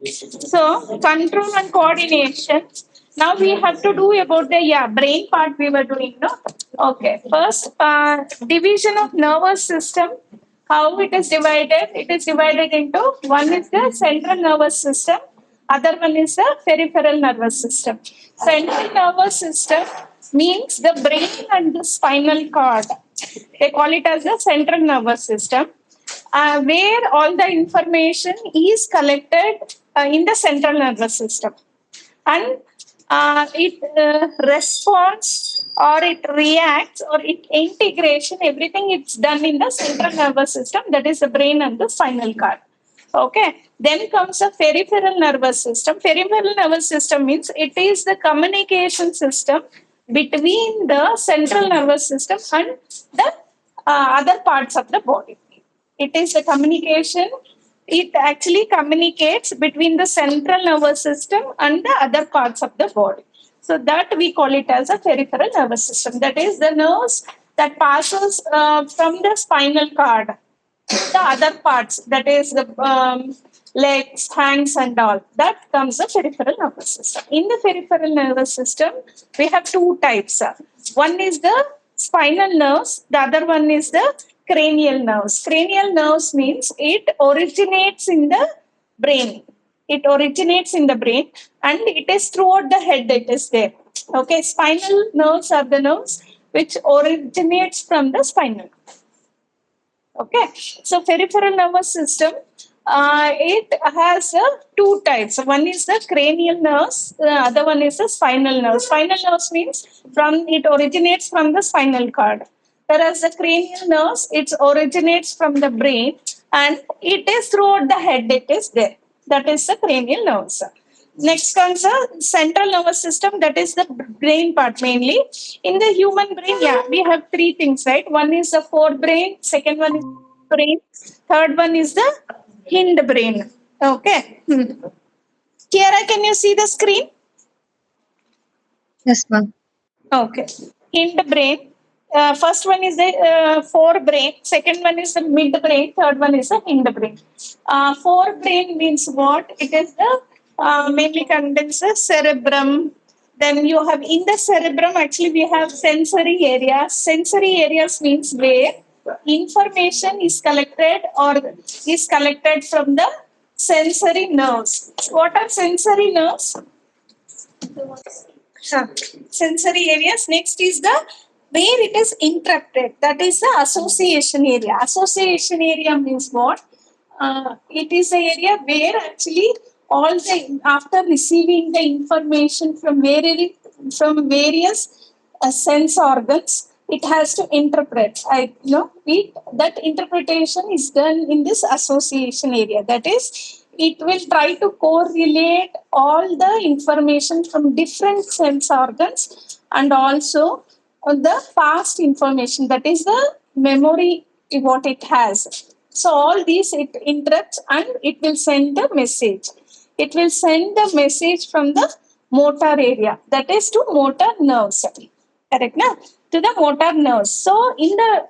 So control and coordination. Now we have to do about the brain part we were doing, no? Okay. First, division of nervous system. How it is divided? It is divided into one is the central nervous system, other one is the peripheral nervous system. Central nervous system means the brain and the spinal cord. They call it as the central nervous system, where all the information is collected in the central nervous system, and it responds or it reacts or it integration, everything it's done in the central nervous system, that is the brain and the spinal cord. Okay, then comes the peripheral nervous system. Peripheral nervous system means it is the communication system between the central nervous system and the other parts of the body. It is the communication. It actually communicates between the central nervous system and the other parts of the body. So that we call it as a peripheral nervous system. That is the nerves that passes from the spinal cord to the other parts. That is the legs, hands, and all. That comes the peripheral nervous system. In the peripheral nervous system, we have two types. One is the spinal nerves. The other one is the cranial nerves. Cranial nerves means it originates in the brain. It originates in the brain and it is throughout the head. It is there. Okay, spinal nerves are the nerves which originates from the spinal. Okay, so peripheral nervous system, it has two types. One is the cranial nerves, the other one is the spinal nerves. Spinal nerves means it originates from the spinal cord, whereas the cranial nerves, it originates from the brain and it is throughout the head. It is there. That is the cranial nerves. Next comes the central nervous system, that is the brain part mainly. In the human brain, we have three things, right? One is the forebrain, second one is brain, third one is the hindbrain. Okay. Kiara, can you see the screen? Yes, ma'am. Okay. Hindbrain. First one is the forebrain, second one is the midbrain, third one is the hindbrain. Forebrain means what? It is the mainly contains the cerebrum. Then you have in the cerebrum, actually we have sensory areas. Sensory areas means where information is collected or is collected from the sensory nerves. What are sensory nerves? Sensory areas. Next is the where it is interrupted. That is the association area. Association area means what? It is the area where actually all the after receiving the information from various sense organs, it has to interpret. That interpretation is done in this association area. That is, it will try to correlate all the information from different sense organs and also the past information, that is the memory what it has. So all these it interrupts and it will send the message. It will send the message from the motor area, that is to motor nerves. Correct now? To the motor nerves. So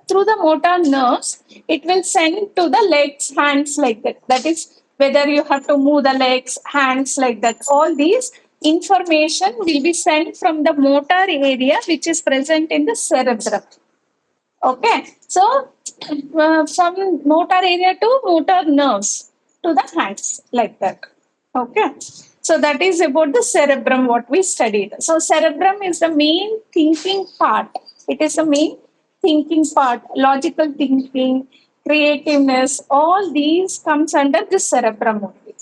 through the motor nerves, it will send to the legs, hands like that. That is whether you have to move the legs, hands like that. All these information will be sent from the motor area which is present in the cerebrum. Okay, so from motor area to motor nerves to the hands like that. Okay, so that is about the cerebrum what we studied. So cerebrum is the main thinking part. It is the main thinking part, logical thinking, creativeness, all these comes under the cerebrum only.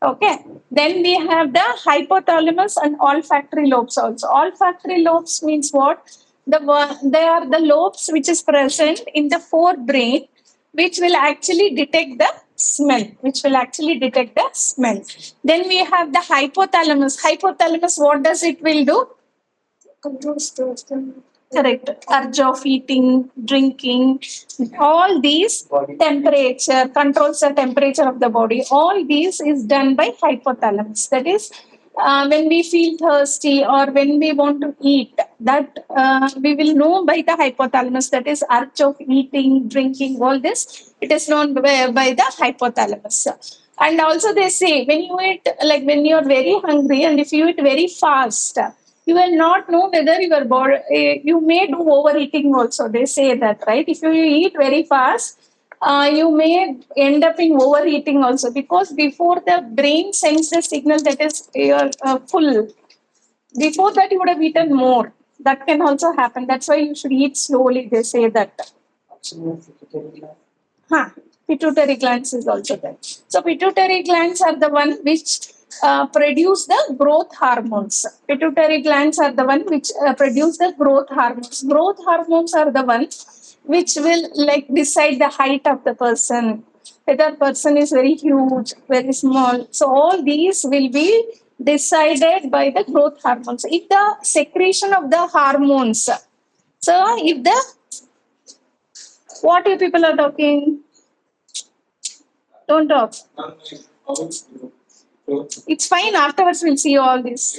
Okay, then we have the hypothalamus and olfactory lobes also. Olfactory lobes means what? They are the lobes which is present in the forebrain, which will actually detect the smell. Then we have the hypothalamus. Hypothalamus, what does it will do? Correct. Urge of eating, drinking, all these temperature, controls the temperature of the body. All these is done by hypothalamus. That is, when we feel thirsty or when we want to eat, that we will know by the hypothalamus. That is urge of eating, drinking, all this. It is known by the hypothalamus. And also they say when you eat, like when you're very hungry and if you eat very fast, you will not know whether your body, you may do overeating also. They say that, right? If you eat very fast, you may end up in overeating also, because before the brain sends the signal that is you're full, before that you would have eaten more. That can also happen. That's why you should eat slowly. They say that. Huh. Pituitary glands is also there. So pituitary glands are the one which produce the growth hormones. Pituitary glands are the one which produce the growth hormones. Growth hormones are the one which will like decide the height of the person, whether person is very huge, very small. So all these will be decided by the growth hormones. If the secretion of the hormones, so if the, what you people are talking? Don't talk. It's fine. Afterwards, we'll see all this.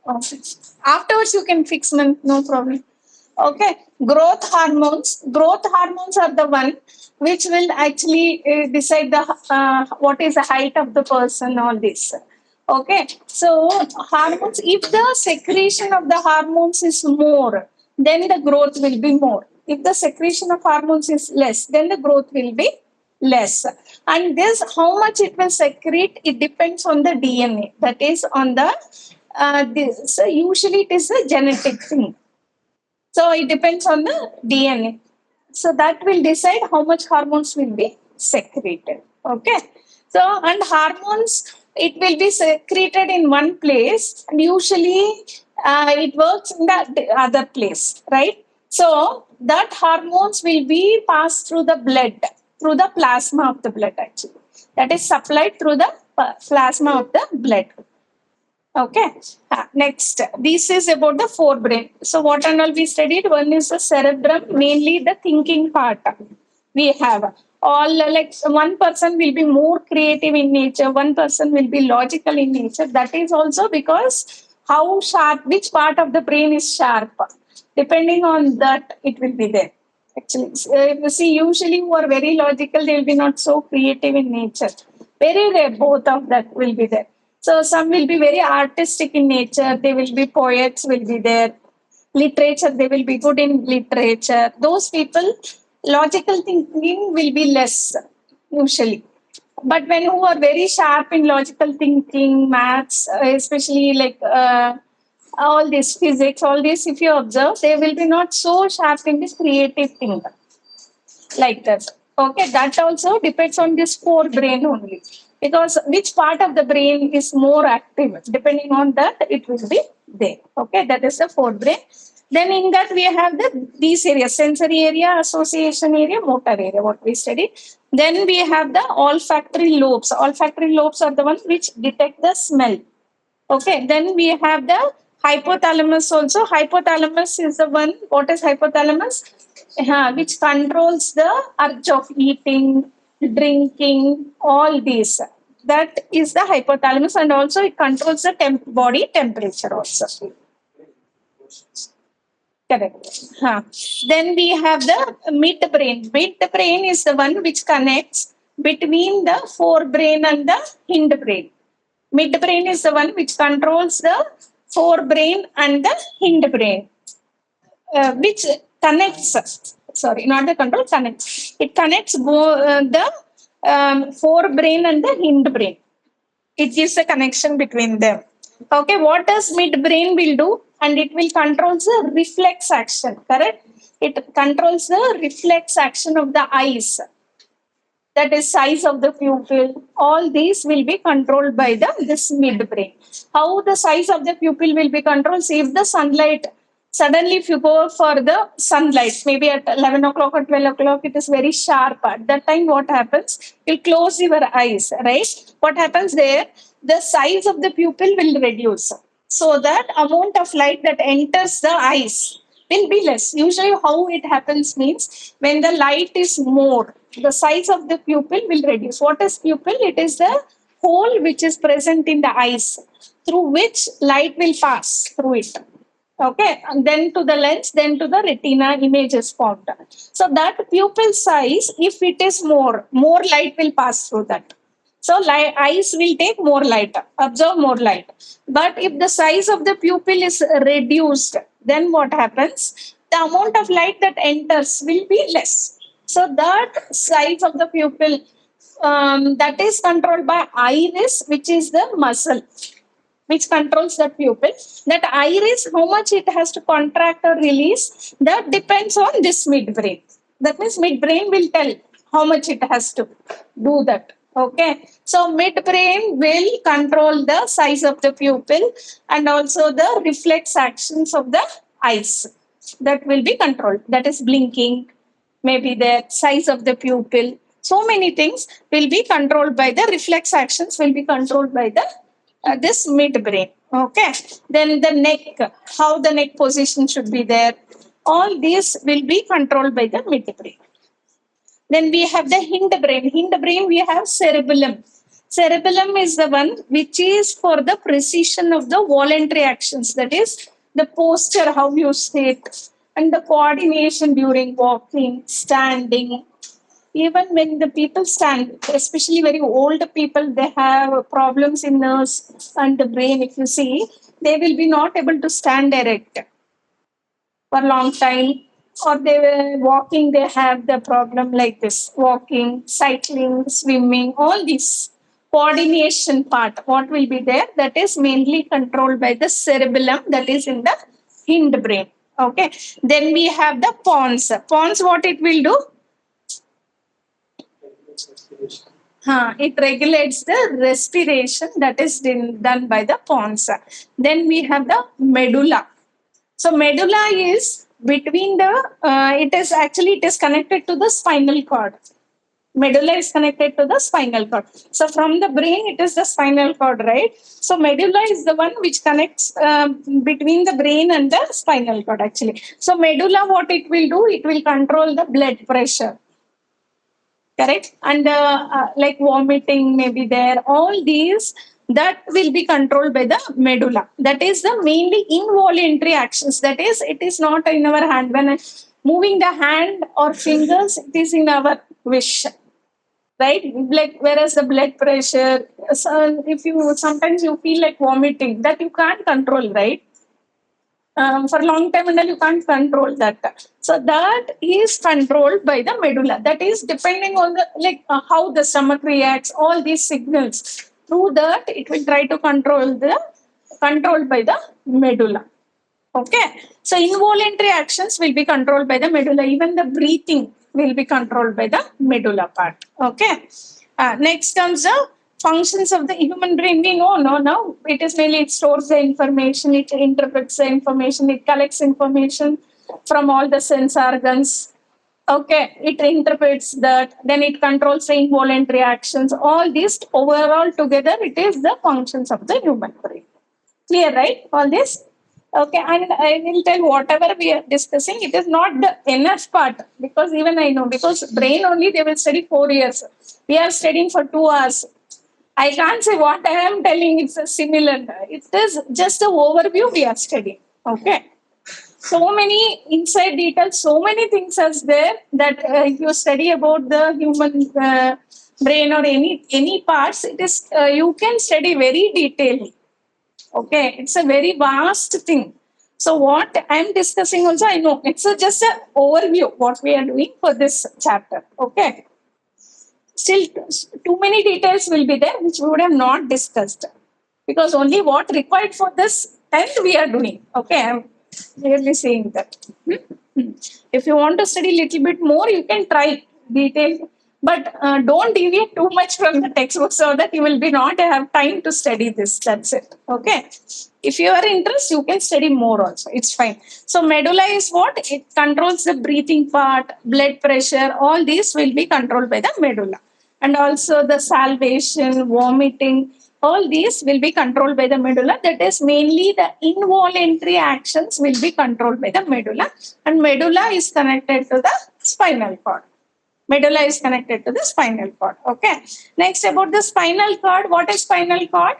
Okay. Afterwards, you can fix them. No problem. Okay. Growth hormones. Growth hormones are the one which will actually decide the what is the height of the person. All this. Okay. So hormones. If the secretion of the hormones is more, then the growth will be more. If the secretion of hormones is less, then the growth will be less. And this, how much it will secrete, it depends on the DNA. That is on the, this. So usually it is a genetic thing. So it depends on the DNA. So that will decide how much hormones will be secreted. Okay. So, and hormones, it will be secreted in one place, and usually it works in the other place, right? So that hormones will be passed through the blood, through the plasma of the blood actually. That is supplied through the plasma of the blood. Okay. Next, this is about the forebrain. So what and all we studied? One is the cerebrum, mainly the thinking part. We have all, like one person will be more creative in nature, one person will be logical in nature. That is also because how sharp, which part of the brain is sharp. Depending on that, it will be there. Actually, you see, usually who are very logical, they will be not so creative in nature. Very rare, both of that will be there. So some will be very artistic in nature. They will be poets, will be there. Literature, they will be good in literature. Those people, logical thinking will be less usually. But when who are very sharp in logical thinking, maths, especially like all this physics, all this, if you observe, they will be not so sharp in this creative thing like that. Okay, that also depends on this forebrain only. Because which part of the brain is more active, depending on that, it will be there. Okay, that is the forebrain. Then in that we have these areas: sensory area, association area, motor area, what we studied. Then we have the olfactory lobes. Olfactory lobes are the ones which detect the smell. Okay, then we have the hypothalamus also. Hypothalamus is the one, what is hypothalamus? Which controls the urge of eating, drinking, all these. That is the hypothalamus, and also it controls the body temperature also. Correct. Then we have the midbrain. Midbrain is the one which connects between the forebrain and the hindbrain. Midbrain is the one which controls the forebrain and the hindbrain, which connects, sorry, not the control, connects. It connects the forebrain and the hindbrain. It gives a connection between them. Okay, what does midbrain will do? And it will control the reflex action, correct? It controls the reflex action of the eyes. That is size of the pupil. All these will be controlled by this midbrain. How the size of the pupil will be controlled? See, if the sunlight, suddenly if you go for the sunlight, maybe at 11 o'clock or 12 o'clock, it is very sharp. At that time, what happens? You close your eyes, right? What happens there? The size of the pupil will reduce. So that amount of light that enters the eyes will be less. Usually how it happens means when the light is more, the size of the pupil will reduce. What is pupil? It is the hole which is present in the eyes through which light will pass through it. Okay, and then to the lens, then to the retina, image is formed. So that pupil size, if it is more light will pass through that. So eyes will take more light, absorb more light. But if the size of the pupil is reduced, then what happens? The amount of light that enters will be less. So that size of the pupil, that is controlled by iris, which is the muscle which controls the pupil. That iris, how much it has to contract or release, that depends on this midbrain. That means midbrain will tell how much it has to do that. Okay. So midbrain will control the size of the pupil and also the reflex actions of the eyes. That will be controlled. That is blinking, maybe the size of the pupil. So many things will be controlled by the reflex actions, will be controlled by the this midbrain. Okay. Then the neck, how the neck position should be there. All these will be controlled by the midbrain. Then we have the hindbrain. Hindbrain, we have cerebellum. Cerebellum is the one which is for the precision of the voluntary actions. That is the posture, how you sit, and the coordination during walking, standing. Even when the people stand, especially very old people, they have problems in nerves and the brain. If you see, they will be not able to stand erect for a long time, or they were walking, they have the problem like this, walking, cycling, swimming, all this coordination part, what will be there, that is mainly controlled by the cerebellum, that is in the hindbrain. Okay. Then we have the pons. What it will do? It regulates the respiration, that is done by the pons. Then we have the medulla. So medulla is between the, it is connected to the spinal cord. Medulla is connected to the spinal cord. So from the brain, it is the spinal cord, right? So medulla is the one which connects between the brain and the spinal cord actually. So medulla, what it will do? It will control the blood pressure. Correct. And like vomiting may be there, all these that will be controlled by the medulla. That is the mainly involuntary actions. That is, it is not in our hand. When moving the hand or fingers, it is in our wish, right? Like whereas the blood pressure, so if you sometimes you feel like vomiting, that you can't control, right? For a long time and you can't control that. So that is controlled by the medulla. That is depending on the how the stomach reacts, all these signals. Through that, it will try to controlled by the medulla. Okay. So involuntary actions will be controlled by the medulla. Even the breathing will be controlled by the medulla part. Okay. Next comes the functions of the human brain. We know, no. It is mainly, it stores the information, it interprets the information, it collects information from all the sense organs. Okay, it interprets that, then it controls the involuntary actions. All these overall together, it is the functions of the human brain. Clear, right? All this? Okay, and I will tell whatever we are discussing, it is not the enough part, because even I know, because brain only they will study 4 years. We are studying for 2 hours. I can't say what I am telling, it's a similar. It is just an overview we are studying. Okay. So many inside details, so many things are there that if you study about the human brain or any parts, it is you can study very detailed. Okay, it's a very vast thing. So what I'm discussing also, I know it's just an overview what we are doing for this chapter. Okay. Still, too many details will be there which we would have not discussed, because only what required for this and we are doing. Okay, I'm clearly saying that. If you want to study a little bit more, you can try detail, but don't deviate too much from the textbook so that you will be not have time to study this. That's it. Okay. If you are interested, you can study more also. It's fine. So medulla is what? It controls the breathing part, blood pressure. All these will be controlled by the medulla. And also the salivation, vomiting, all these will be controlled by the medulla. That is mainly the involuntary actions will be controlled by the medulla. And medulla is connected to the spinal cord. Medulla is connected to the spinal cord. Okay. Next, about the spinal cord. What is spinal cord?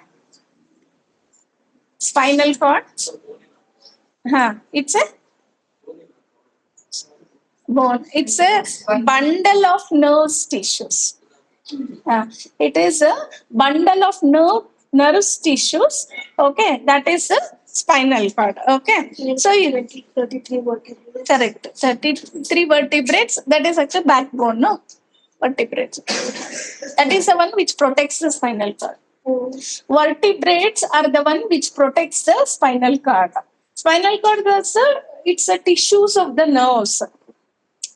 Spinal cord. It's a bone. It's a bundle of nerve tissues. It is a bundle of nerve tissues. Okay, that is the spinal cord. Okay, so 33 vertebrates. Correct. 33 vertebrates. That is actually backbone. No, vertebrates. That is the one which protects the spinal cord. Vertebrates are the one which protects the spinal cord. Spinal cord is it's the tissues of the nerves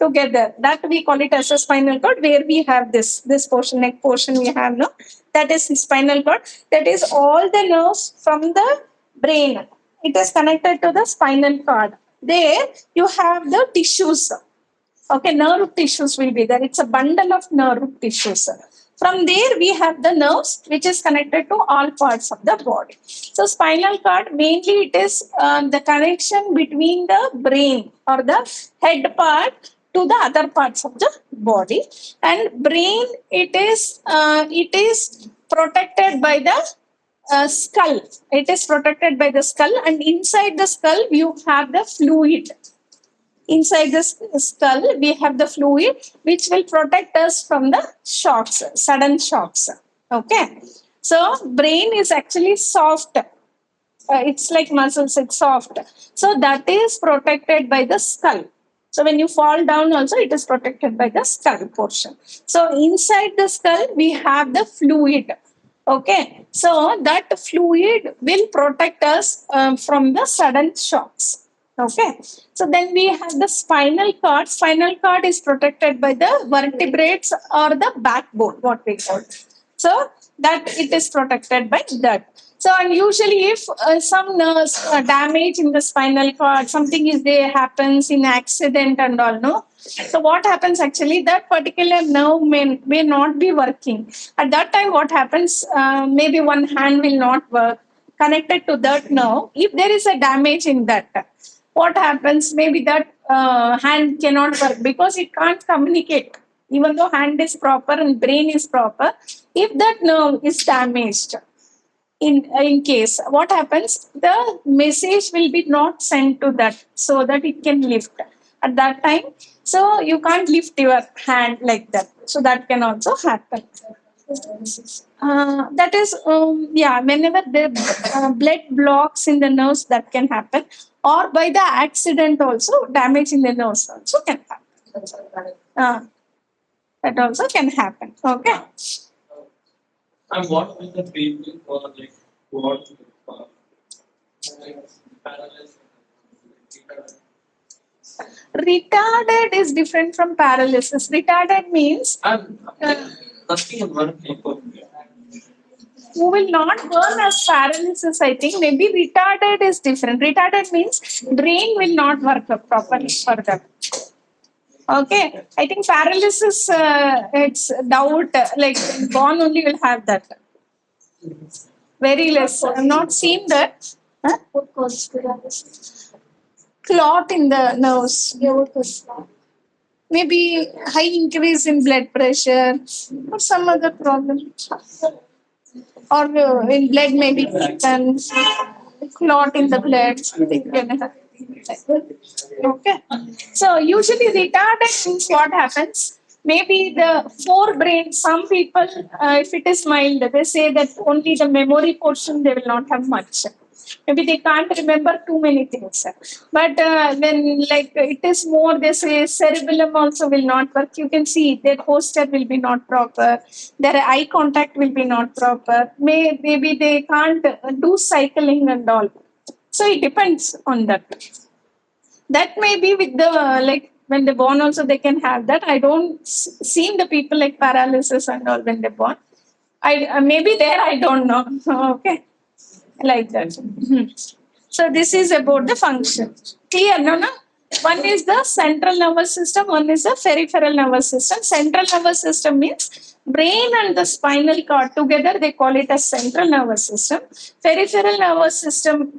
together. That we call it as a spinal cord, where we have this portion, neck portion we have, no? That is the spinal cord. That is all the nerves from the brain. It is connected to the spinal cord. There you have the tissues. Okay, nerve tissues will be there. It's a bundle of nerve tissues. From there, we have the nerves, which is connected to all parts of the body. So, spinal cord, mainly it is the connection between the brain or the head part to the other parts of the body. And brain, it is protected by the skull. It is protected by the skull, and inside the skull, you have the fluid. Inside the skull, we have the fluid which will protect us from the shocks, sudden shocks. Okay. So, brain is actually soft. It's like muscles, it's soft. So, that is protected by the skull. So, when you fall down also, it is protected by the skull portion. So, inside the skull, we have the fluid. Okay. So, that fluid will protect us from the sudden shocks. Okay, so then we have the spinal cord. Spinal cord is protected by the vertebrates or the backbone, what we call. So that it is protected by that. So, and usually if some nerves damage in the spinal cord, something is there happens in accident and all, no? So what happens actually, that particular nerve may not be working. At that time, what happens, maybe one hand will not work connected to that nerve. If there is a damage in that, what happens? Maybe that hand cannot work because it can't communicate. Even though hand is proper and brain is proper, if that nerve is damaged, in case, what happens? The message will be not sent to that so that it can lift at that time. So you can't lift your hand like that. So that can also happen. That is, whenever the blood blocks in the nerves, that can happen, or by the accident also, damage in the nerves also can happen. That also can happen. Okay. And what will the treatment for like what paralysis? Retarded is different from paralysis. Retarded means Nothing in one people. who will not burn as paralysis, I think. Maybe retarded is different. Retarded means brain will not work properly for them. Okay. I think paralysis, it's doubt, like born only will have that. Very less. I've not seen that. Huh? What causes paralysis? Clot in the nerves. Yeah, what causes that? Maybe high increase in blood pressure or some other problem. Or in blood, maybe clot in the blood. Something can happen. Okay. So usually retarded means what happens? Maybe the forebrain, some people, if it is mild, they say that only the memory portion they will not have much. Maybe they can't remember too many things. But when like it is more, they say cerebellum also will not work. You can see their posture will be not proper. Their eye contact will be not proper. Maybe they can't do cycling and all. So it depends on that. That may be with the like when they born also they can have that. I don't see the people like paralysis and all when they born. I maybe there I don't know. Okay, like that. So this is about the function. Clear? No. One is the central nervous system. One is the peripheral nervous system. Central nervous system means brain and the spinal cord together. They call it as central nervous system. Peripheral nervous system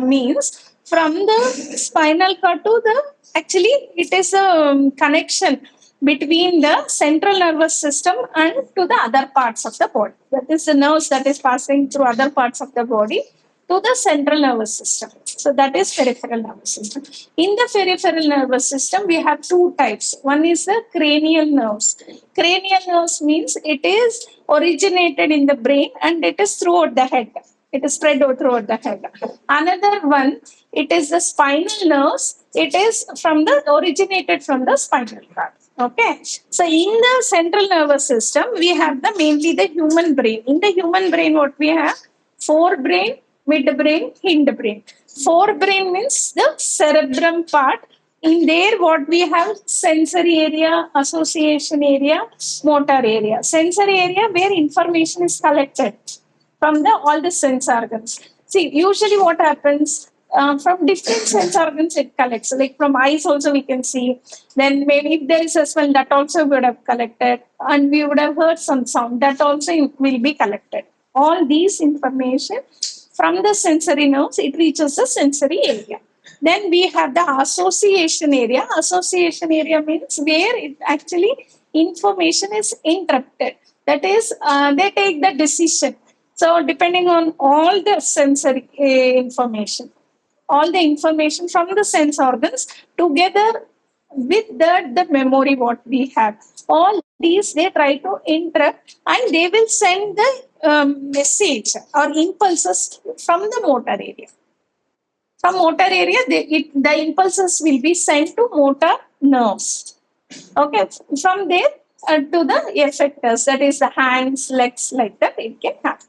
means from the spinal cord to the, actually it is a connection between the central nervous system and to the other parts of the body. That is the nerves that is passing through other parts of the body. to the central nervous system. So that is peripheral nervous system. In the peripheral nervous system, we have two types. One is the cranial nerves. Cranial nerves means it is originated in the brain and it is throughout the head. It is spread out throughout the head. Another one, it is the spinal nerves. It is from the originated from the spinal cord. Okay. So in the central nervous system, we have the mainly the human brain. In the human brain, what we have? Forebrain, midbrain, hindbrain. Forebrain means the cerebrum part. In there, what we have sensory area, association area, motor area. Sensory area where information is collected from the all the sense organs. See, usually what happens from different sense organs it collects. Like from eyes also we can see. Then maybe if there is a smell that also would have collected, and we would have heard some sound that also will be collected. All these information from the sensory nerves it reaches the sensory area. Then we have the association area. Association area means where it actually information is interrupted. That is, they take the decision. So depending on all the sensory information, all the information from the sense organs together with the memory what we have. All these they try to interrupt and they will send the message or impulses from the motor area. From motor area, the impulses will be sent to motor nerves. Okay, from there to the effectors, that is the hands, legs, like that, it can happen.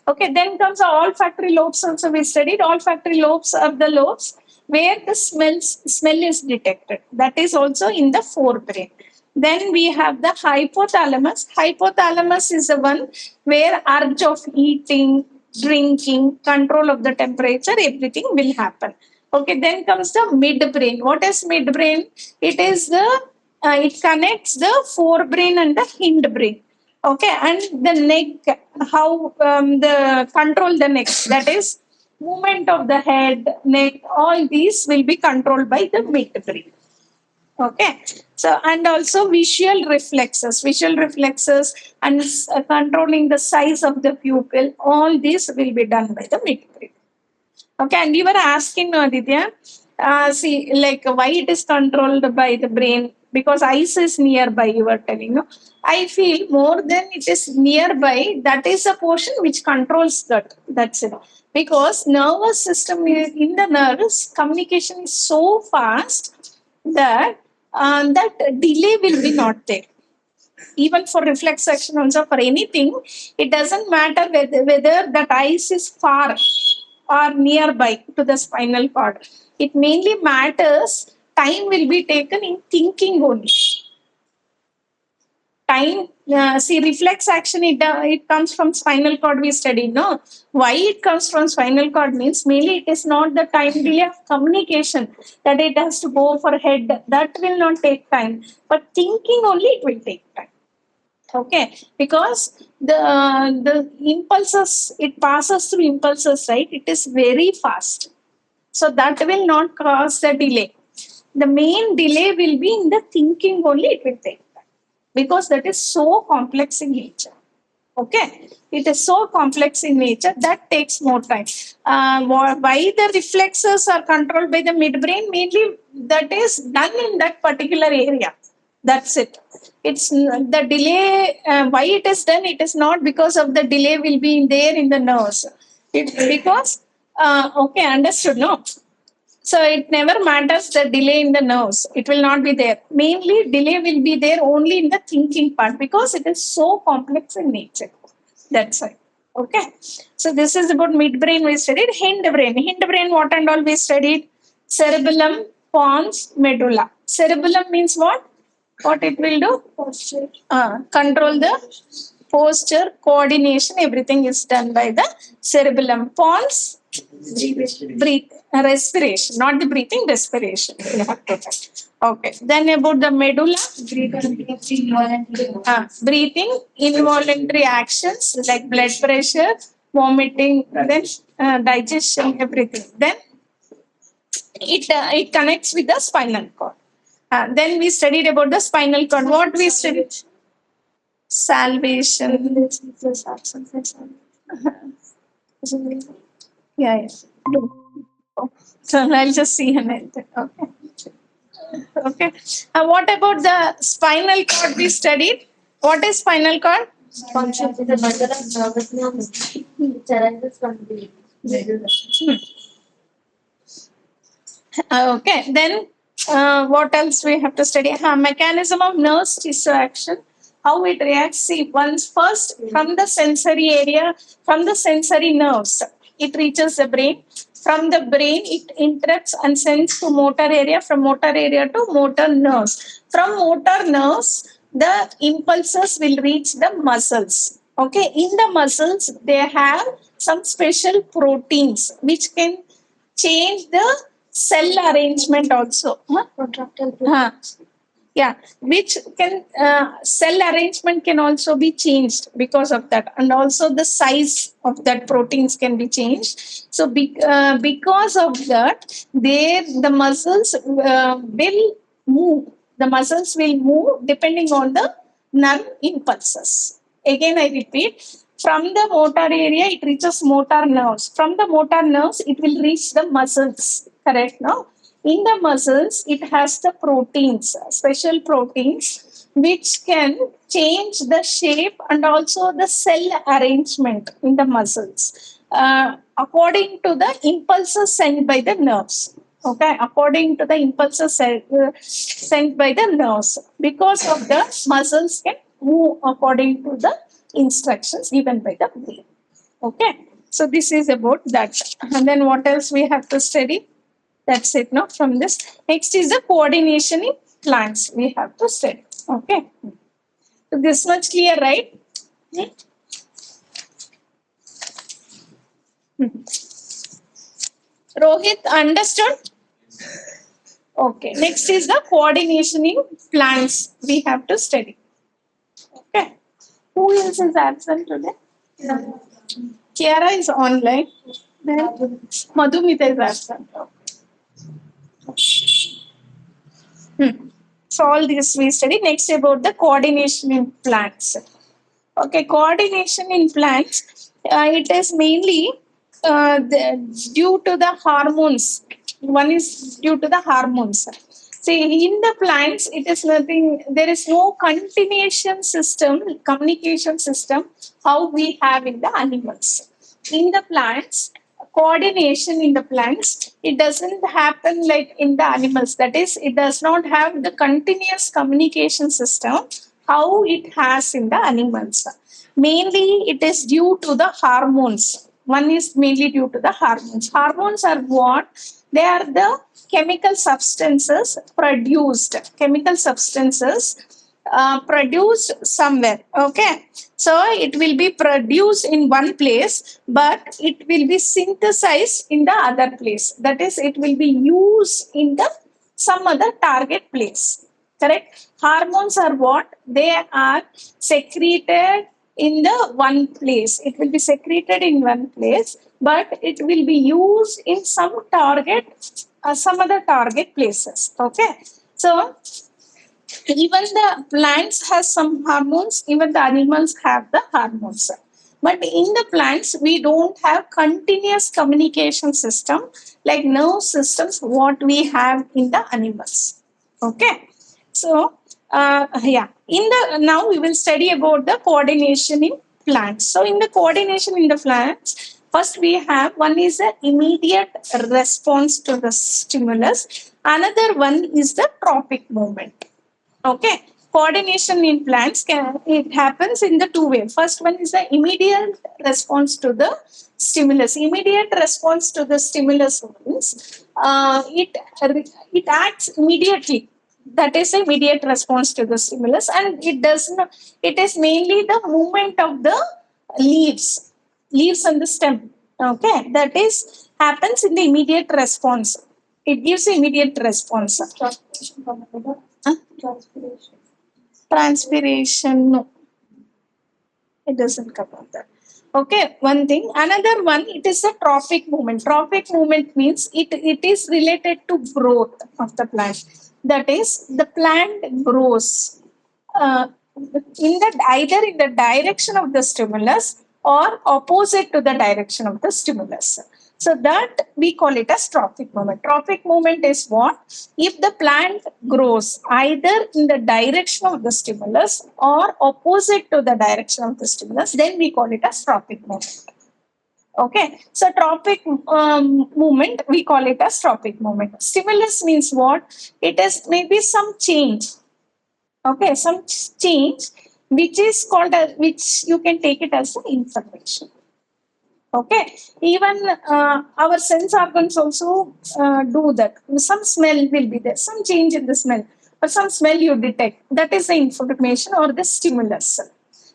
Okay, then comes the olfactory lobes. Also, we studied olfactory lobes are the lobes where the smell is detected. That is also in the forebrain. Then we have the hypothalamus. Hypothalamus is the one where urge of eating, drinking, control of the temperature, everything will happen. Okay, then comes the midbrain. What is midbrain? It is the it connects the forebrain and the hindbrain. Okay, and the neck, how the control the neck, that is movement of the head, neck, all these will be controlled by the midbrain. Okay, so and also visual reflexes and controlling the size of the pupil, all these will be done by the midbrain. Okay, and you were asking, Aditya, see, like why it is controlled by the brain? Because eyes is nearby, you were telling. No? I feel more than it is nearby, that is a portion which controls that. That's it. Because nervous system in the nerves, communication is so fast that that delay will be not there. Even for reflex action, also for anything, it doesn't matter whether that eyes is far or nearby to the spinal cord. It mainly matters time will be taken in thinking only. Time, see, reflex action, it comes from spinal cord we studied, no? Why it comes from spinal cord means mainly it is not the time delay of communication that it has to go for head. That will not take time. But thinking only it will take time. Okay, because the impulses, it passes through impulses, right? It is very fast. So that will not cause the delay. The main delay will be in the thinking only, it will take time. Because that is so complex in nature. Okay, it is so complex in nature that takes more time. Why the reflexes are controlled by the midbrain? Mainly that is done in that particular area. That's it. It's the delay. Why it is done? It is not because of the delay will be there in the nerves. It's because okay, understood. No. So it never matters the delay in the nerves. It will not be there. Mainly delay will be there only in the thinking part because it is so complex in nature. That's why. Okay. So this is about midbrain we studied. Hindbrain. Hindbrain, what and all we studied? Cerebellum, pons, medulla. Cerebellum means what? What it will do? Posture. Control the posture, coordination, everything is done by the cerebellum. Pons, breathe, respiration, not the breathing, respiration. You have to try. Okay. Then about the medulla, breathing, involuntary actions like blood pressure, vomiting, then digestion, everything. Then it connects with the spinal cord. Then we studied about the spinal cord. What we studied? Salvation. Yeah, yeah. Do. So I'll just see anything. Okay. Okay. What about the spinal cord we studied? What is spinal cord? Function is a bundle of nervous nerves which arises from the middle. Okay. Then what else we have to study? Mechanism of nerves tissue action. How it reacts. See, once first from the sensory area, from the sensory nerves, it reaches the brain. From the brain, it interacts and sends to motor area. From motor area to motor nerves. From motor nerves, the impulses will reach the muscles. Okay, in the muscles, they have some special proteins which can change the cell arrangement also. Huh? Contractile Huh. Yeah, which can cell arrangement can also be changed because of that, and also the size of that proteins can be changed. So because of that, the muscles will move. The muscles will move depending on the nerve impulses. Again, I repeat. From the motor area, it reaches motor nerves. From the motor nerves, it will reach the muscles. Correct? No? In the muscles, it has the proteins, special proteins, which can change the shape and also the cell arrangement in the muscles according to the impulses sent by the nerves. Okay, according to the impulses sent by the nerves, because of the muscles can move according to the instructions given by the brain. Okay, so this is about that. And then what else we have to study? That's it, no? From this. Next is the coordination in plants. We have to study. Okay. So this much clear, right? Rohit, understood? Okay. Next is the coordination in plants. We have to study. Okay. Who else is absent today? Kiara is online. Then Madhumita is absent. So all this we study. Next about the coordination in plants. Okay, coordination in plants. It is mainly due to the hormones. One is due to the hormones. See, in the plants, it is nothing. There is no continuation system, communication system, how we have in the animals. In the plants, coordination in the plants, it doesn't happen like in the animals. That is, it does not have the continuous communication system how it has in the animals. Mainly, it is due to the hormones. One is mainly due to the hormones. Hormones are what? They are the chemical substances produced. Chemical substances produced somewhere. Okay. So it will be produced in one place, but it will be synthesized in the other place. That is, it will be used in the some other target place. Correct? Hormones are what? They are secreted in the one place. It will be secreted in one place, but it will be used in some target, some other target places. Okay. So even the plants has some hormones, even the animals have the hormones. But in the plants, we don't have continuous communication system like nerve systems what we have in the animals. Okay. So yeah, in the now we will study about the coordination in plants. So in the coordination in the plants, first we have one is the immediate response to the stimulus. Another one is the tropic movement. Okay. Coordination in plants it happens in the two ways. First one is the immediate response to the stimulus. Immediate response to the stimulus means it acts immediately. That is immediate response to the stimulus, and it does not. It is mainly the movement of the leaves and the stem. Okay, that is happens in the immediate response. It gives immediate response. Transpiration. Transpiration, no, it doesn't cover that. Okay, one thing. Another one, it is a trophic movement. Trophic movement means it is related to growth of the plant. That is, the plant grows in the either in the direction of the stimulus or opposite to the direction of the stimulus. So that we call it as trophic movement. Trophic movement is what? If the plant grows either in the direction of the stimulus or opposite to the direction of the stimulus, then we call it as trophic movement. Okay, so trophic movement, we call it as trophic movement. Stimulus means what? It is maybe some change. Okay, some change which is called as, which you can take it as an information. Okay, even our sense organs also do that. Some smell will be there, some change in the smell, or some smell you detect. That is the information or the stimulus.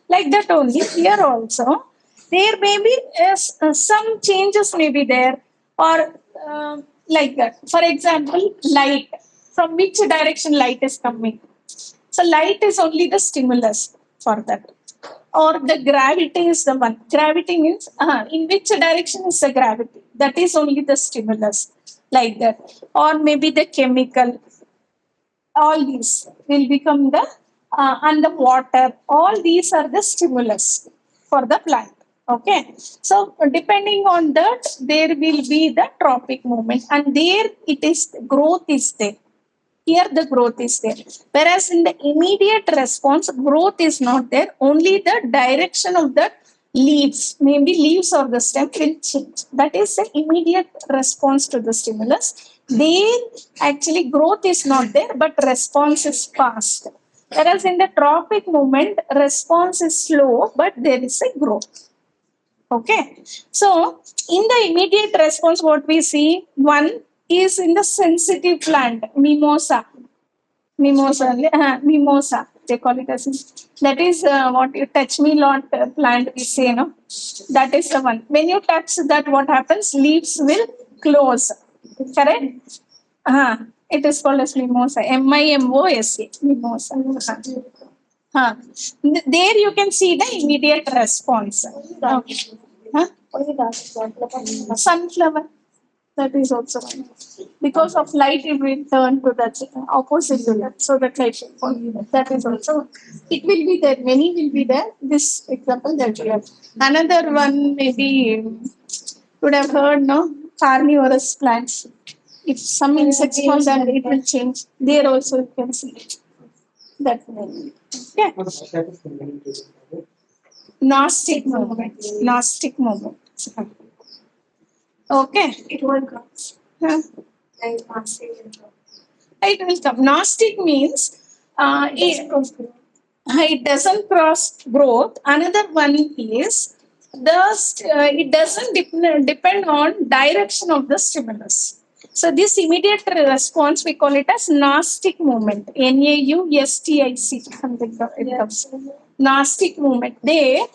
Like that only here also, there may be some changes may be there, or like that. For example, light. From which direction light is coming? So light is only the stimulus for that, or the gravity is the one. Gravity means in which direction is the gravity? That is only the stimulus, like that. Or maybe the chemical. All these will become the and the water. All these are the stimulus for the plant. Okay, so depending on that, there will be the trophic movement, and there it is growth is there. Here the growth is there. Whereas in the immediate response, growth is not there. Only the direction of the leaves, maybe leaves or the stem will change. That is the immediate response to the stimulus. There actually growth is not there, but response is fast. Whereas in the trophic movement, response is slow, but there is a growth. Okay, so in the immediate response, what we see, one is in the sensitive plant, mimosa. Mimosa, they call it as that is what you touch me lot plant we say, no? That is the one. When you touch that, what happens? Leaves will close. Correct? It is called as mimosa. MIMOSA. Mimosa. There you can see the immediate response. Okay. Sunflower. That is also one. Because of light, it will turn to that opposite to that. So that light will fall. That is also. It will be there. Many will be there. This example that we have. Another one maybe would have heard, no? Carnivorous plants. If some insects fall, then it will change. There also you can see it. That way. Yeah. Gnostic movement. Gnostic movement. Okay. It will come. It will come. Gnostic means it doesn't cross growth. Another one is it doesn't depend on direction of the stimulus. So this immediate response, we call it as Gnostic movement. NAUSTIC. It comes. Gnostic movement. The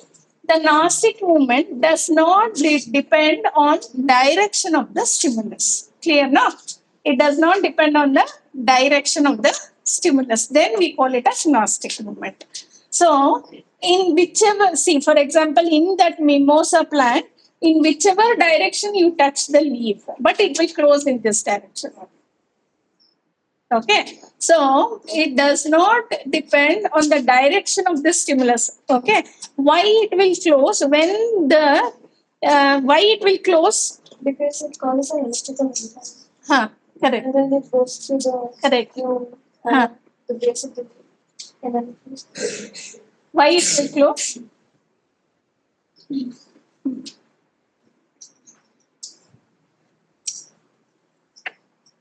Gnostic movement does not depend on direction of the stimulus. Clear, no? It does not depend on the direction of the stimulus. Then we call it as Gnostic movement. So, in whichever, see, for example, in that mimosa plant, in whichever direction you touch the leaf, but it will close in this direction. Okay, so it does not depend on the direction of the stimulus. Okay, why it will close when the why it will close? Because it causes an electrical impulse. Correct. And then it goes to the Correct. the base of the and then it goes. Why it will close?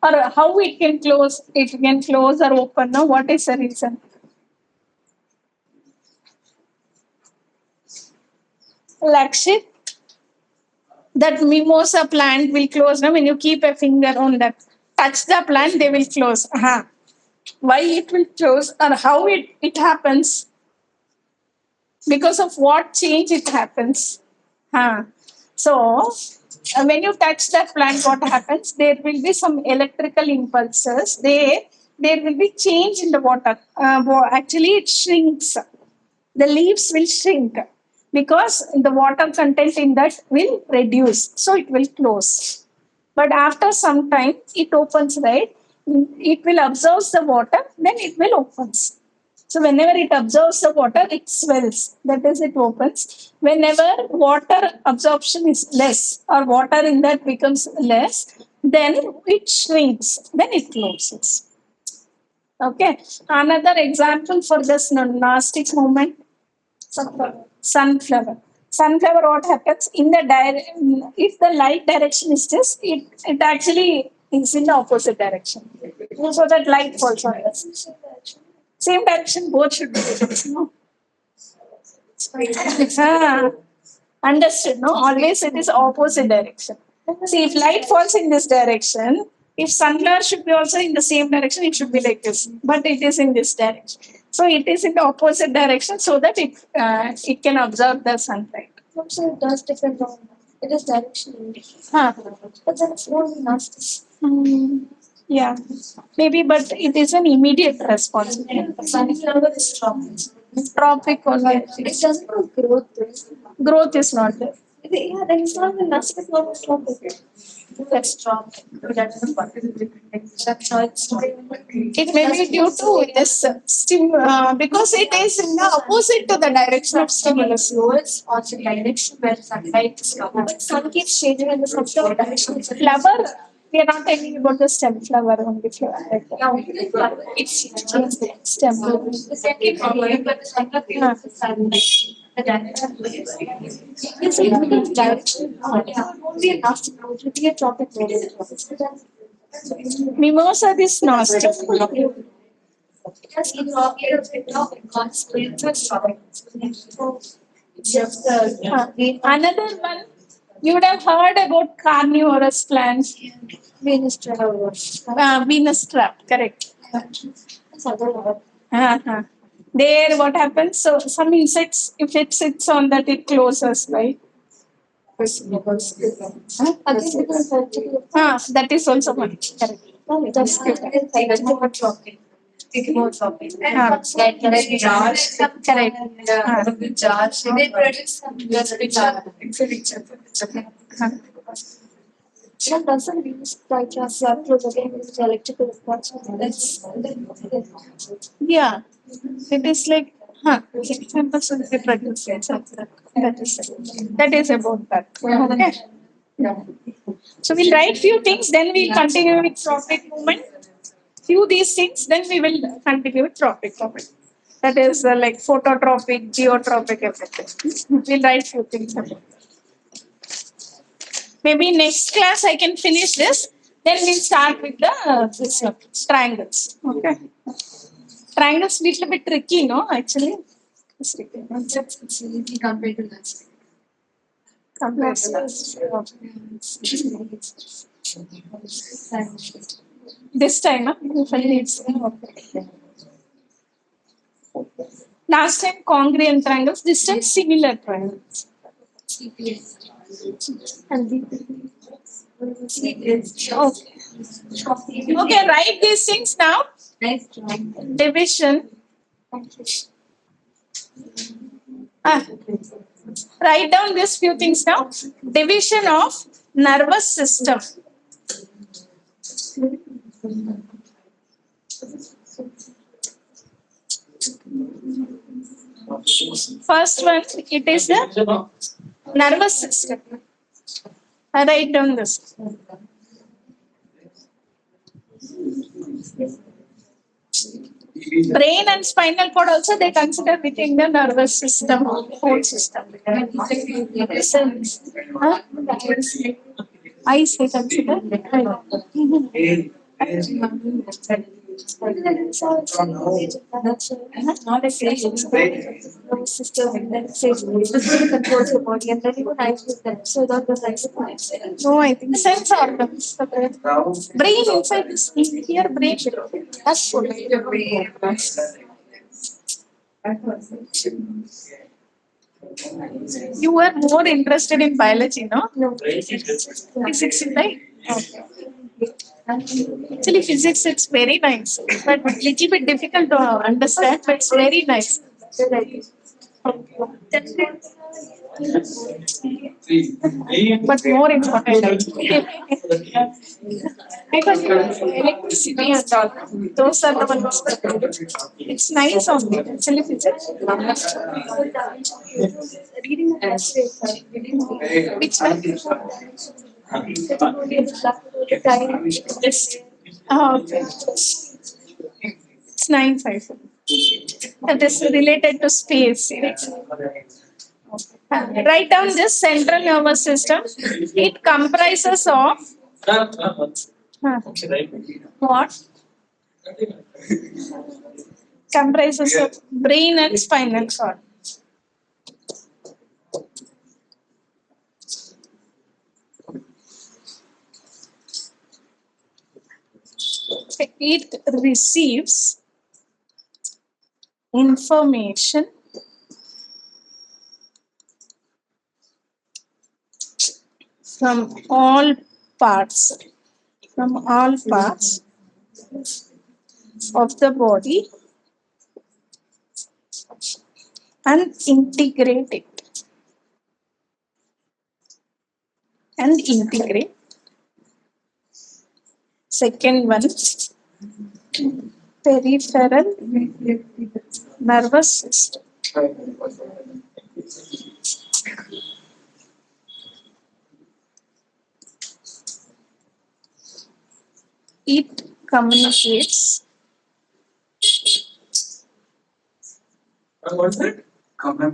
Or how it can close? It can close or open. No, what is the reason? Lakshit, that mimosa plant will close. No, when you keep a finger on that, touch the plant, they will close. Why it will close or how it happens? Because of what change it happens. So, when you touch that plant, what happens? There will be some electrical impulses. There will be change in the water. Actually, it shrinks. The leaves will shrink because the water content in that will reduce. So, it will close. But after some time, it opens, right? It will absorb the water, then it will opens. So whenever it absorbs the water, it swells. That is, it opens. Whenever water absorption is less or water in that becomes less, then it shrinks. Then it closes. Okay. Another example for this gnostic movement. Sunflower. Sunflower, what happens in the if the light direction is this, it actually is in the opposite direction. So that light falls on us. Same direction, both should be. No? Ah, understood, no? Always it is opposite direction. See, if light falls in this direction, if sunflower should be also in the same direction, it should be like this. But it is in this direction. So it is in the opposite direction so that it can absorb the sunlight. So it does depend on it is directional. Huh. But then it's only nasty. Yeah, maybe, but it is an immediate response. Sunflower is tropic. Tropic only. It doesn't have growth. Growth is not there. Yeah, then it's not the nasty one is tropic. That's tropic. That's how it's tropic. It may be due to this because it is in the opposite to the direction of stimulus. Towards opposite direction where sunlight is coming. But sun keeps changing in the sunflower direction. Flower, we are not talking about the stem flower only flower. It's Stem. the second flower, but the sunflower is the sunlight. The yes, it is direction. Only a nasty growth would be a tropic. Mimosa is Gnostic. Yes, in consequences tropic. Just Another one, you would have heard about carnivorous plants. Venus travel. Venus trap, correct. Uh-huh. There, what happens? So, some insects, if it sits on that, it closes, right? That is also one. Correct. That's good. Tropic. Correct. They produce some It doesn't use digress again with electrical response. Yeah, it is like, examples of the production. That is about that. Okay. So we'll write few things, then we'll continue with tropic movement. Few these things, then we will continue with tropic movement. That is like phototropic, geotropic, everything. We'll write few things about that. Maybe next class I can finish this. Then we'll start with the triangles. Okay. Triangles little bit tricky, no? Actually, it's tricky. It's easy compared to last. Compared to last. This time, usually it's okay. Last time congruent triangles. This time similar triangles. CBSE. Okay, write these things now. Nice. Division. Write down these few things now. Division of nervous system. First one, it is the nervous system. I write down this. Brain and spinal cord also they consider within the nervous system, whole system. Huh? Eyes they consider. Controls your body and then even eyes with them. So that was like No, I think sense organs. Brain inside this here, brain. That's what you were more interested in biology, no? Physics, right? Okay. Actually, physics it's very nice, but little bit difficult to understand, but it's very nice. But more important, because electricity and all, those are the ones. It's nice only. Actually, physics. Reading the passage, Which one? Yes. Okay. It's nice, I think. And this is related to space. Write down this central nervous system. It comprises of what? Comprises of brain and spinal cord. It receives information from all parts, of the body and integrate. Second one, peripheral nervous system. It communicates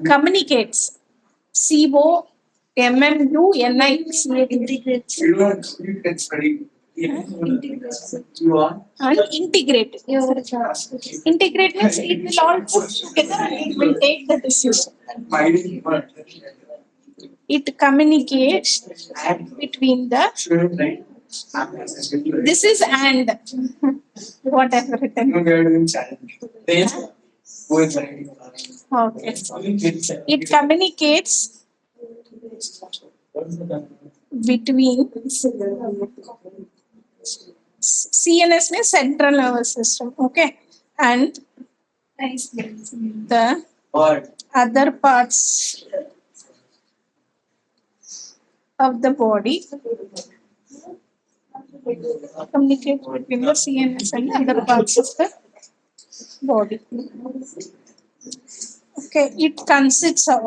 communicates integrates and integrate. Integrate means it will all put together and it will take the decision. It communicates between the. This is and whatever written. Okay. It communicates between CNS means central nervous system. Okay. And the other parts of the body communicate between the CNS and other parts of the body. Okay, it consists of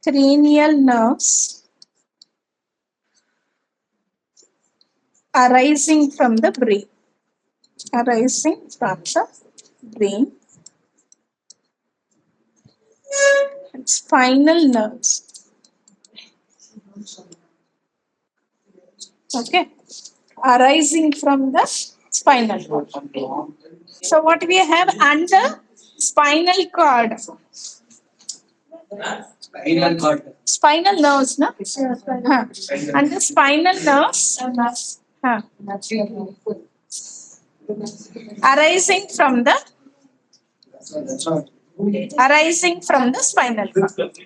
cranial nerves arising from the brain. And spinal nerves. Okay, arising from the spinal cord. So what we have under spinal cord? Spinal nerves, no? Under spinal nerves, arising from the spinal cord.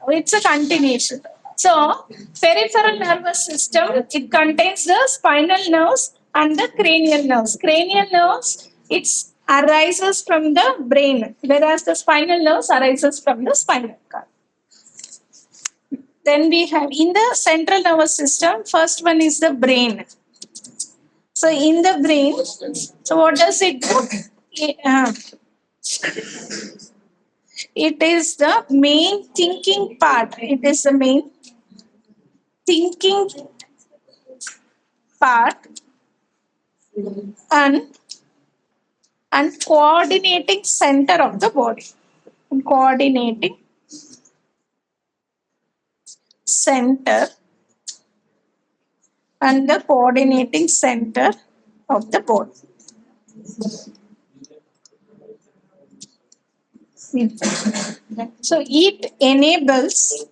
It's a continuation. So, peripheral nervous system, it contains the spinal nerves and the cranial nerves. Cranial nerves, it arises from the brain, whereas the spinal nerves arises from the spinal cord. Then we have in the central nervous system, first one is the brain. So, in the brain, so what does it do? It is the main thinking part. It is the main thinking part and coordinating center of the body. Coordinating center and the coordinating center of the body. So it enables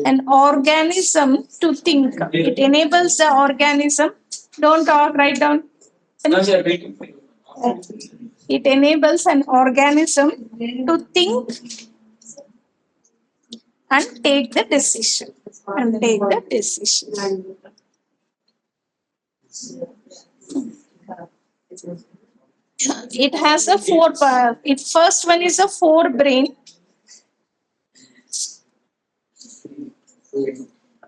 an organism to think. It enables the organism. Don't talk, write down. It enables an organism to think and take the decision. And take the decision. It has a four. Its first one is a forebrain.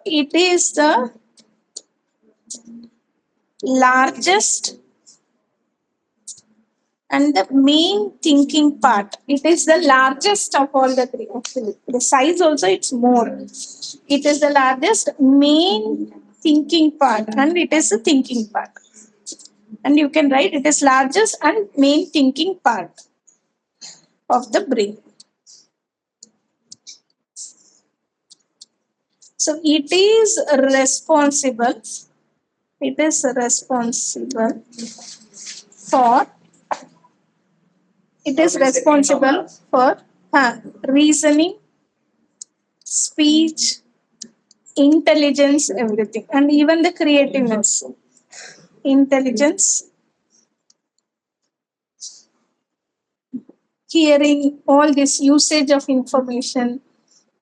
It is the largest and the main thinking part. It is the largest of all the three. Actually, the size also it's more. It is the largest main thinking part, and it is the thinking part. And you can write it is largest and main thinking part of the brain. So it is responsible. It is responsible for. It is responsible for reasoning, speech, intelligence, everything, and even the creativeness. Intelligence, hearing, all this usage of information,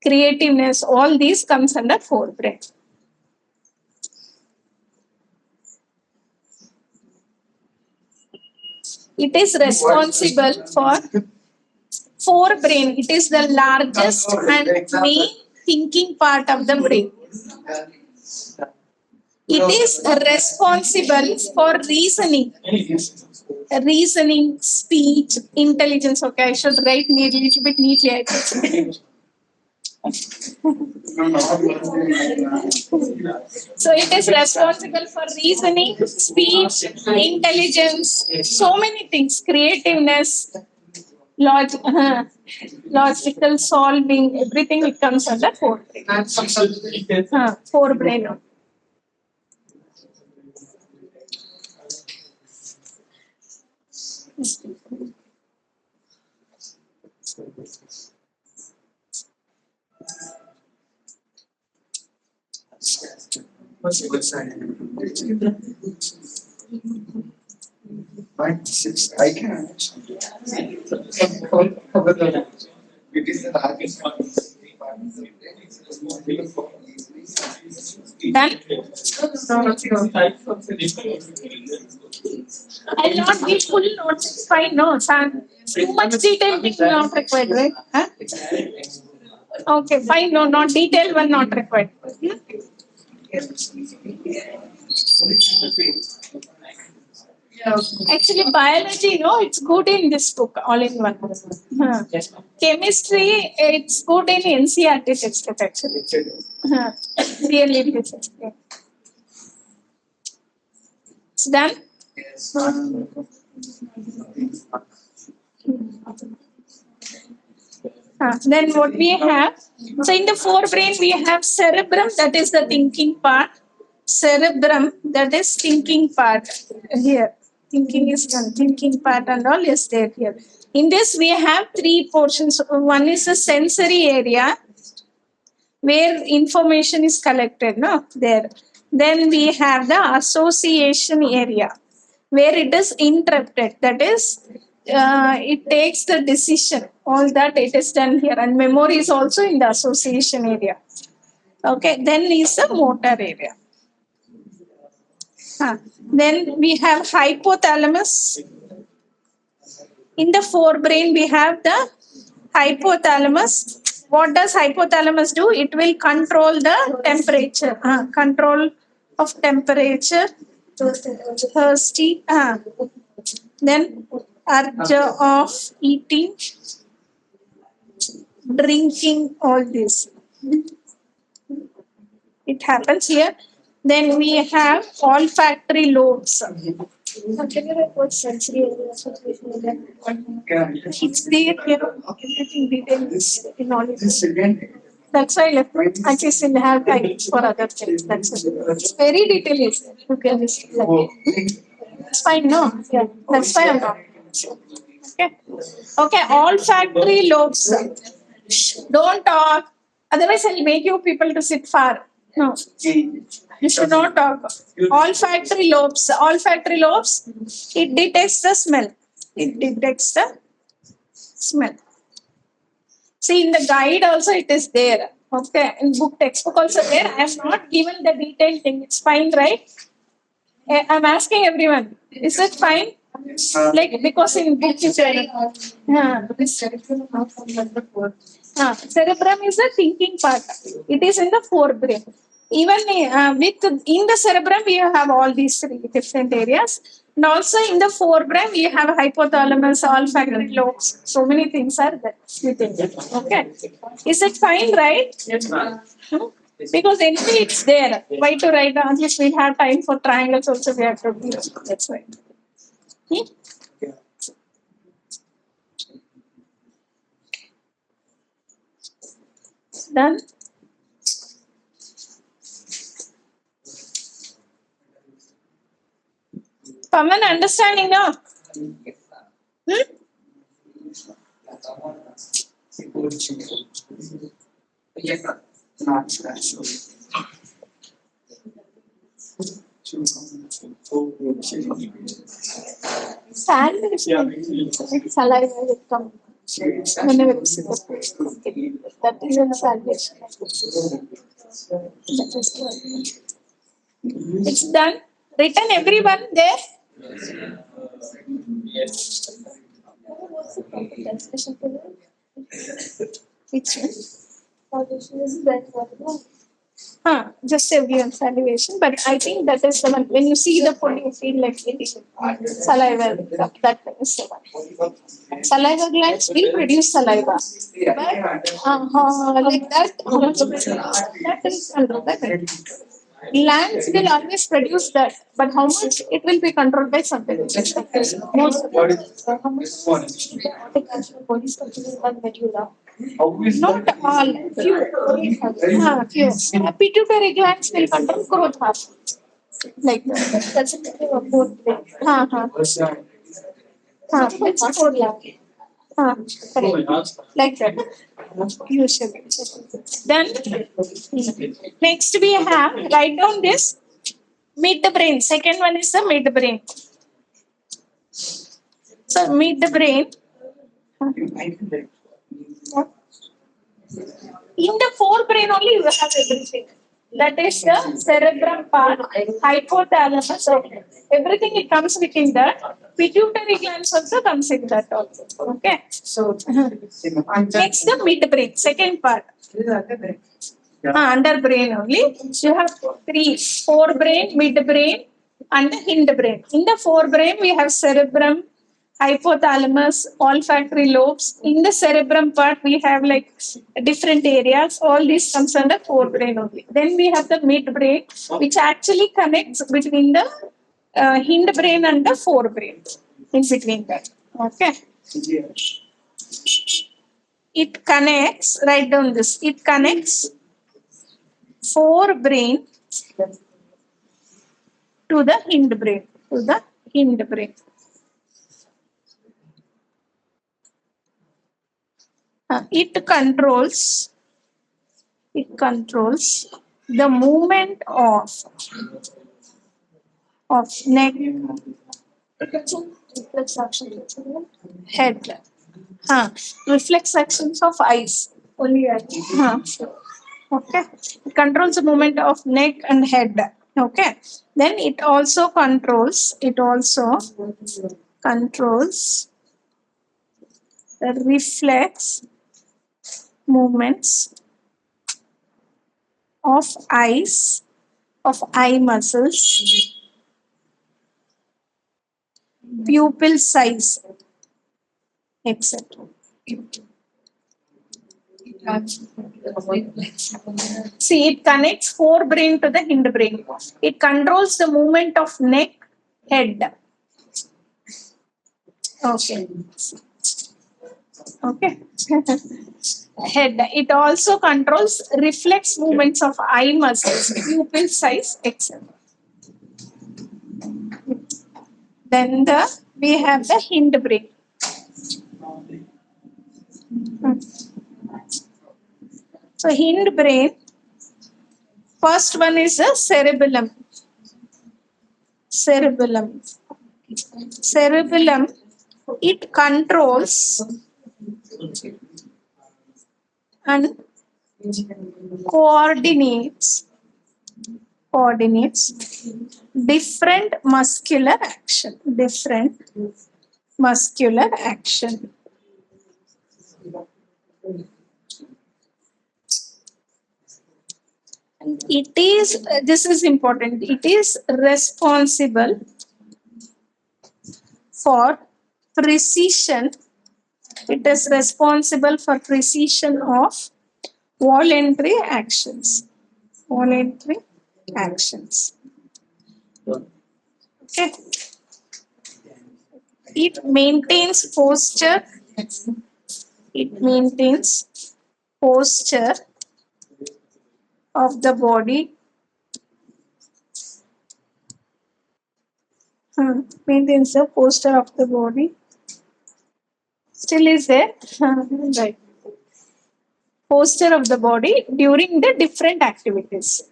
creativeness, all these comes under forebrain. It is responsible for forebrain. It is the largest and main thinking part of the brain. It is responsible for reasoning, speech, intelligence. Okay, I should write a little bit neatly. I think. So it is responsible for reasoning, speech, intelligence, so many things, creativeness, logical solving, everything it comes under forebrain. Forebrain. What's the good side? Right, six, I can. It is the largest one. Done? I'll not give full notes, it's fine, no, too much detail is not required, right? Huh? Okay, fine, no, not detail one not required. Actually, biology, no, it's good in this book, all in one. Chemistry, it's good in NCERT textbook, actually. Really, it is. It's done? Then what we have? So in the forebrain, we have cerebrum, that is the thinking part. Cerebrum, that is thinking part here. Thinking is done. Thinking part and all is there here. In this, we have three portions. One is the sensory area, where information is collected, no? There. Then we have the association area, where it is interrupted. That is, it takes the decision. All that it is done here. And memory is also in the association area. Okay. Then is the motor area. Then we have hypothalamus. In the forebrain, we have the hypothalamus. What does hypothalamus do? It will control the temperature. Control of temperature. Thirsty. Then urge of eating, drinking, all this. It happens here. Then we have olfactory lobes. It's there here. Everything details in all. That's why I left it. I just still have time for other things. That's it. It's very detailed. You can just it's fine, no? Yeah. That's why I'm not. Okay. Okay. Olfactory lobes. Shh, don't talk. Otherwise, I'll make you people to sit far. No. You should not talk. Olfactory lobes. Olfactory lobes, it detects the smell. It detects the smell. See, in the guide also it is there. Okay, in book textbook also there. I am not given the detailed thing. It's fine, right? I'm asking everyone. Is it fine? Like because in book is there. Cerebrum is the thinking part. It is in the forebrain. Even with in the cerebrum, we have all these three different areas. And also in the forebrain, we have hypothalamus, olfactory lobes. So many things are there within it. Okay. Is it fine, right? Yes, ma'am. Because anyway, it's there. Why to write down? At least we have time for triangles also. We have to do. That's why. Done. Common understanding now. Saliva will come whenever you see the food. That is a salvation. It's done. Written everyone there. Yes. Which one? Just everyone salivation, but I think that is the one. When you see the food, you feel like eating saliva. That is the one. Saliva glands will produce saliva, but like that, that is that. Glands will always produce that, but how much it will be controlled by something. Most how much body structure is one medulla. Not all, few. Few. Pituitary glands will control growth hormone. Like that. That's a kind of both brain. It's four gland. Correct. Like that. Usually. Then next we have write down this midbrain. Second one is the midbrain. So midbrain. In the forebrain only you have everything. That is the cerebrum part, hypothalamus. So everything it comes within that. Pituitary glands also comes in that also. Okay. So next the midbrain, second part. Under brain only. You have three: forebrain, midbrain, and the hindbrain. In the forebrain we have cerebrum, hypothalamus, olfactory lobes. In the cerebrum part, we have like different areas. All these comes under forebrain only. Then we have the midbrain, which actually connects between the hindbrain and the forebrain. In between that. Okay. It connects, write down this, it connects forebrain to the hindbrain. To the hindbrain. It controls the movement of neck, reflex actions, head, reflex actions of eyes. Only eyes. Okay. It controls the movement of neck and head. Okay. Then it also controls the reflex movements of eyes, of eye muscles, pupil size, etc. See, it connects forebrain to the hindbrain. It controls the movement of neck, head. Okay. Okay. Head. It also controls reflex movements of eye muscles, pupil size, etc. Then we have the hindbrain. So hindbrain, first one is the cerebellum. Cerebellum. Cerebellum, it controls and coordinates different muscular action. And it is, this is important, it is responsible for precision. It is responsible for precision of voluntary actions. Okay. It maintains posture. Of the body. Maintains the posture of the body. Still is there. Right. Posture of the body during the different activities.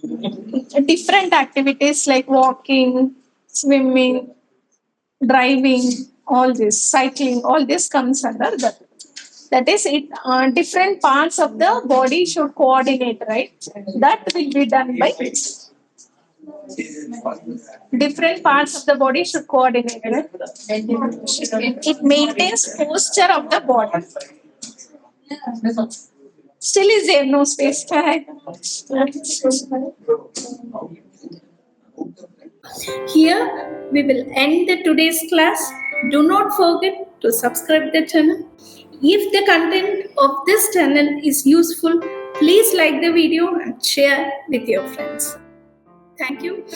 Different activities like walking, swimming, driving, all this, cycling, all this comes under that. That is it. Different parts of the body should coordinate, right? That will be done by different parts of the body should coordinate, right? It maintains posture of the body. Still is there no space? Here we will end the today's class. Do not forget to subscribe the channel. If the content of this channel is useful, please like the video and share with your friends. Thank you.